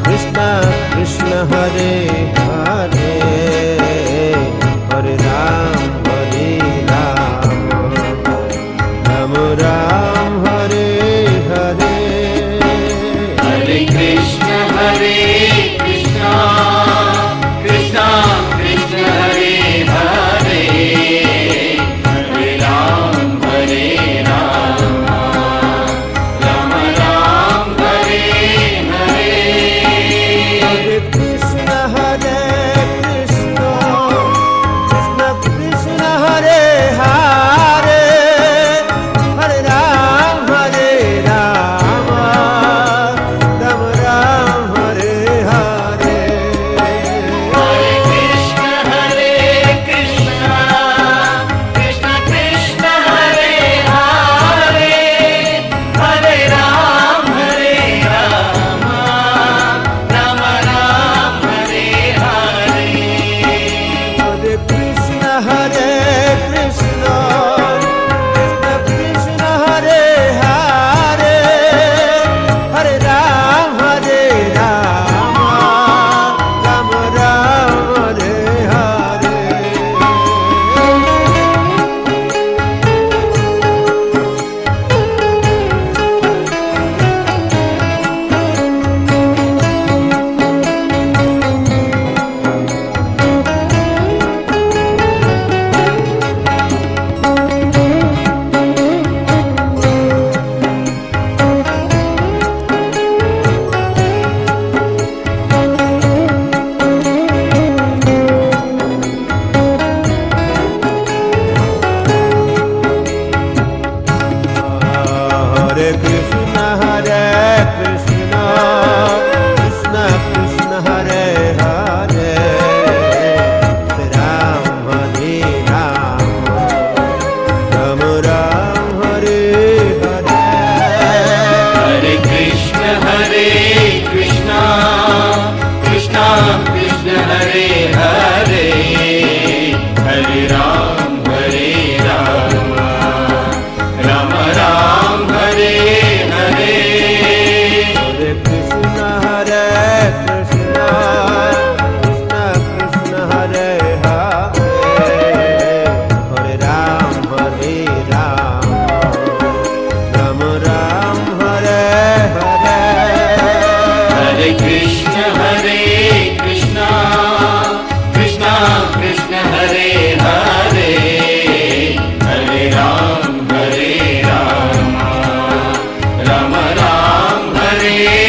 Krishna Krishna Hare Hare Hare Ram Ram Ram Hare Hare Hare Krishna Krishna Krishna Krishna Hare Hare Hare Ram Ram Ram Hare Hare Hare Krishna Krishna Krishna Hare Hare Hare Ram Ram Ram Hare Hare Hare Krishna Krishna Krishna Krishna Hare Hare Hare Ram Ram Ram Hare Hare Hare Krishna Krishna Krishna Hare Hare Hare Ram Ram Ram Hare Hare Hare Krishna Krishna Krishna Hare Hare Ram Ram Hare Hare Hare Krishna Krishna Krishna Krishna Hare Hare Hare Ram Ram Ram Hare Hare Hare Krishna Krishna Krishna Hare Hare Hare Ram Ram Ram Hare Hare Hare Krishna Krishna Krishna Krishna Hare Hare Hare Ram Ram Ram Hare